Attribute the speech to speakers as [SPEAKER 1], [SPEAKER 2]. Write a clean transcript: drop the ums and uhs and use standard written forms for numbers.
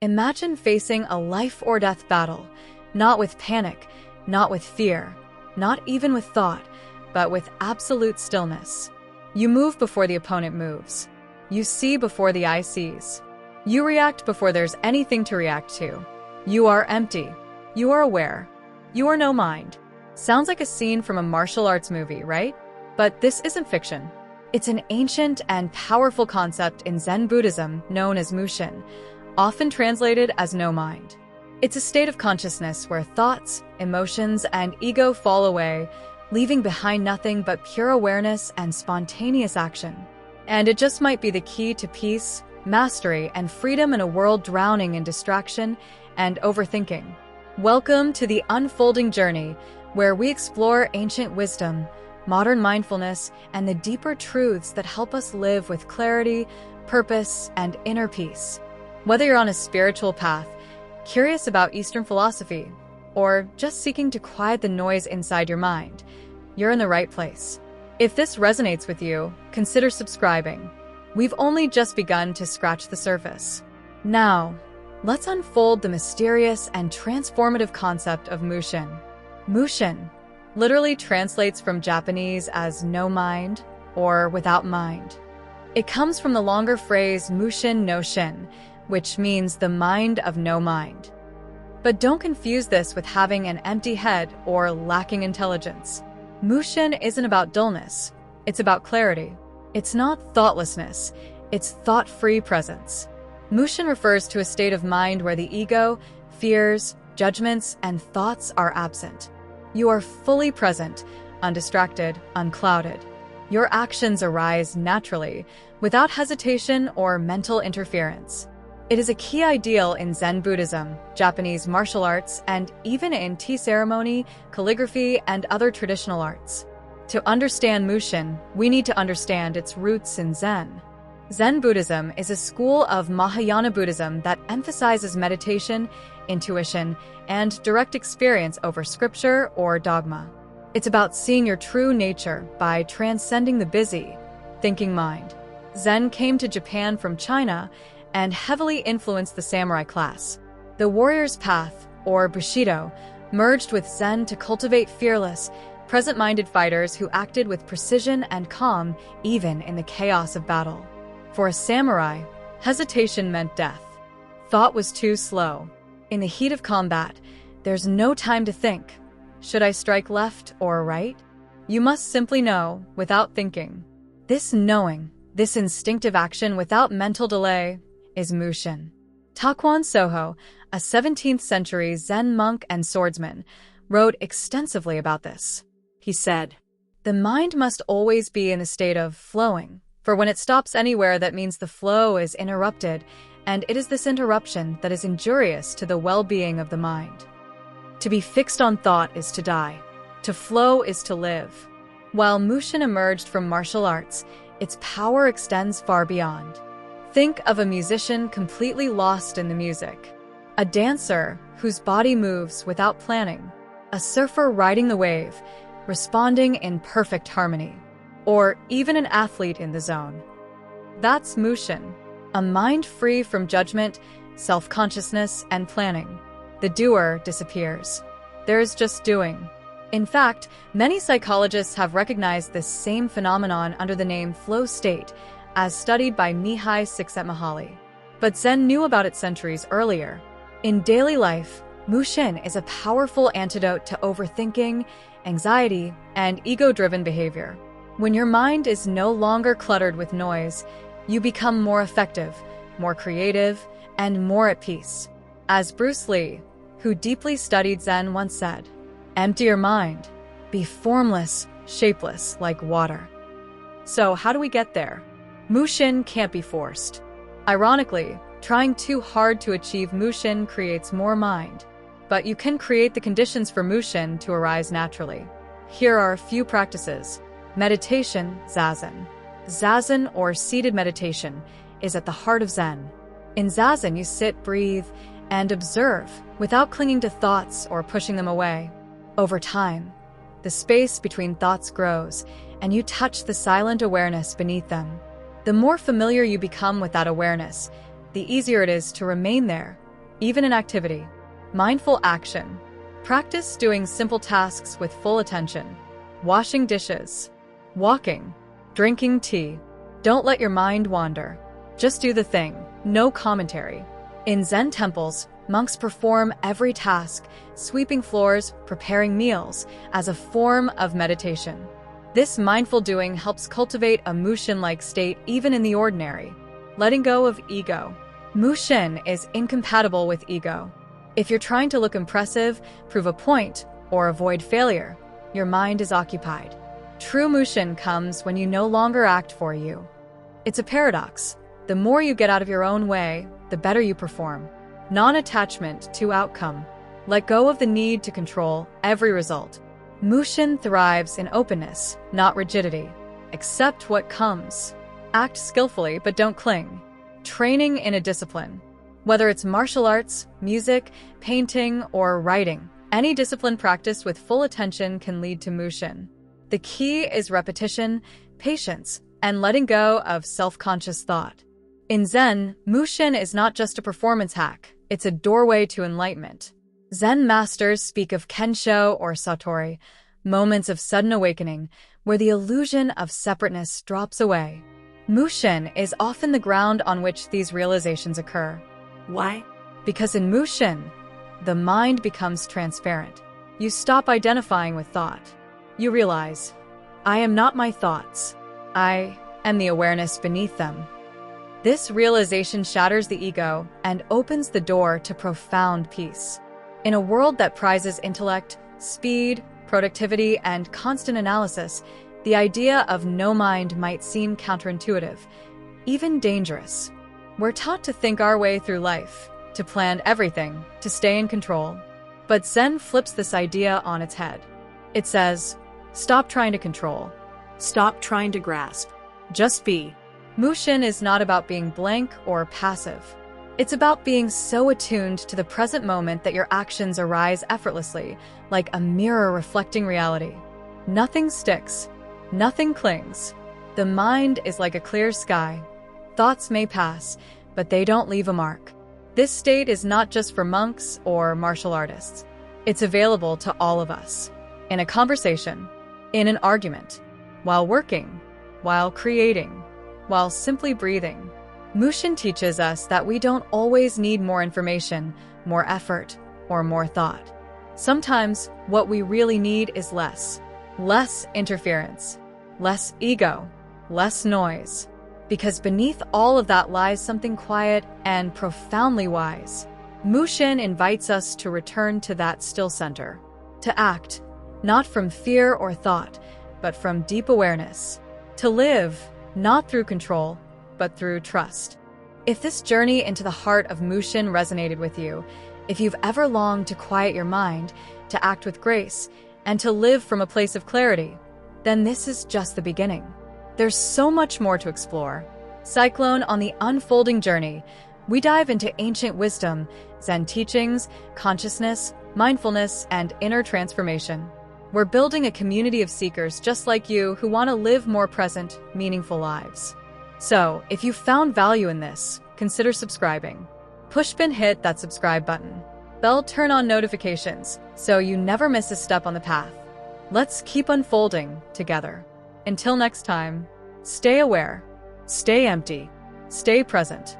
[SPEAKER 1] Imagine facing a life or death battle, not with panic, not with fear, not even with thought, but with absolute stillness. You move before the opponent moves. You see before the eye sees. You react before there's anything to react to. You are empty. You are aware. You are no mind. Sounds like a scene from a martial arts movie, right? But this isn't fiction. It's an ancient and powerful concept in Zen Buddhism known as Mushin, often translated as no mind. It's a state of consciousness where thoughts, emotions, and ego fall away, leaving behind nothing but pure awareness and spontaneous action. And it just might be the key to peace, mastery, and freedom in a world drowning in distraction and overthinking. Welcome to the unfolding journey, where we explore ancient wisdom, modern mindfulness, and the deeper truths that help us live with clarity, purpose, and inner peace. Whether you're on a spiritual path, curious about Eastern philosophy, or just seeking to quiet the noise inside your mind, you're in the right place. If this resonates with you, consider subscribing. We've only just begun to scratch the surface. Now, let's unfold the mysterious and transformative concept of Mushin. Mushin literally translates from Japanese as no mind or without mind. It comes from the longer phrase Mushin no Shin, which means the mind of no mind. But don't confuse this with having an empty head or lacking intelligence. Mushin isn't about dullness, it's about clarity. It's not thoughtlessness, it's thought-free presence. Mushin refers to a state of mind where the ego, fears, judgments, and thoughts are absent. You are fully present, undistracted, unclouded. Your actions arise naturally, without hesitation or mental interference. It is a key ideal in Zen Buddhism, Japanese martial arts, and even in tea ceremony, calligraphy, and other traditional arts. To understand Mushin, we need to understand its roots in Zen. Zen Buddhism is a school of Mahayana Buddhism that emphasizes meditation, intuition, and direct experience over scripture or dogma. It's about seeing your true nature by transcending the busy, thinking mind. Zen came to Japan from China and heavily influenced the samurai class. The warrior's path, or Bushido, merged with Zen to cultivate fearless, present-minded fighters who acted with precision and calm even in the chaos of battle. For a samurai, hesitation meant death. Thought was too slow. In the heat of combat, there's no time to think. Should I strike left or right? You must simply know without thinking. This knowing, this instinctive action without mental delay, is Mushin. Takuan Soho, a 17th century Zen monk and swordsman, wrote extensively about this. He said, "The mind must always be in a state of flowing, for when it stops anywhere, that means the flow is interrupted, and it is this interruption that is injurious to the well-being of the mind. To be fixed on thought is to die. To flow is to live." While Mushin emerged from martial arts, its power extends far beyond. Think of a musician completely lost in the music, a dancer whose body moves without planning, a surfer riding the wave, responding in perfect harmony, or even an athlete in the zone. That's Mushin, a mind free from judgment, self-consciousness, and planning. The doer disappears. There's just doing. In fact, many psychologists have recognized this same phenomenon under the name flow state, as studied by Mihai Csikszentmihalyi. But Zen knew about it centuries earlier. In daily life, Mushin is a powerful antidote to overthinking, anxiety, and ego-driven behavior. When your mind is no longer cluttered with noise, you become more effective, more creative, and more at peace. As Bruce Lee, who deeply studied Zen, once said, "Empty your mind. Be formless, shapeless, like water." So how do we get there? Mushin can't be forced. Ironically, trying too hard to achieve Mushin creates more mind. But you can create the conditions for Mushin to arise naturally. Here are a few practices. Meditation, Zazen. Zazen, or seated meditation, is at the heart of Zen. In Zazen, you sit, breathe, and observe without clinging to thoughts or pushing them away. Over time, the space between thoughts grows, and you touch the silent awareness beneath them. The more familiar you become with that awareness, the easier it is to remain there, even in activity. Mindful action. Practice doing simple tasks with full attention. Washing dishes, walking, drinking tea. Don't let your mind wander. Just do the thing, no commentary. In Zen temples, monks perform every task, sweeping floors, preparing meals, as a form of meditation. This mindful doing helps cultivate a Mushin-like state even in the ordinary. Letting go of ego. Mushin is incompatible with ego. If you're trying to look impressive, prove a point, or avoid failure, your mind is occupied. True Mushin comes when you no longer act for you. It's a paradox. The more you get out of your own way, the better you perform. Non-attachment to outcome. Let go of the need to control every result. Mushin thrives in openness, not rigidity. Accept what comes. Act skillfully, but don't cling. Training in a discipline. Whether it's martial arts, music, painting, or writing, any discipline practiced with full attention can lead to Mushin. The key is repetition, patience, and letting go of self-conscious thought. In Zen, Mushin is not just a performance hack, it's a doorway to enlightenment. Zen masters speak of Kensho or Satori, moments of sudden awakening, where the illusion of separateness drops away. Mushin is often the ground on which these realizations occur. Why? Because in Mushin, the mind becomes transparent. You stop identifying with thought. You realize, I am not my thoughts. I am the awareness beneath them. This realization shatters the ego and opens the door to profound peace. In a world that prizes intellect, speed, productivity, and constant analysis, the idea of no mind might seem counterintuitive, even dangerous. We're taught to think our way through life, to plan everything, to stay in control. But Zen flips this idea on its head. It says, stop trying to control. Stop trying to grasp. Just be. Mushin is not about being blank or passive. It's about being so attuned to the present moment that your actions arise effortlessly, like a mirror reflecting reality. Nothing sticks. Nothing clings. The mind is like a clear sky. Thoughts may pass, but they don't leave a mark. This state is not just for monks or martial artists. It's available to all of us. In a conversation, in an argument, while working, while creating, while simply breathing. Mushin teaches us that we don't always need more information, more effort, or more thought. Sometimes what we really need is less. Less interference, less ego, less noise. Because beneath all of that lies something quiet and profoundly wise. Mushin invites us to return to that still center, to act, not from fear or thought, but from deep awareness, to live, not through control, but through trust. If this journey into the heart of Mushin resonated with you, if you've ever longed to quiet your mind, to act with grace, and to live from a place of clarity, then this is just the beginning. There's so much more to explore. Cyclone, on the unfolding journey, we dive into ancient wisdom, Zen teachings, consciousness, mindfulness, and inner transformation. We're building a community of seekers just like you who want to live more present, meaningful lives. So, if you found value in this, consider subscribing. Pushpin hit that subscribe button. Bell turn on notifications so you never miss a step on the path. Let's keep unfolding together. Until next time, stay aware, stay empty, stay present.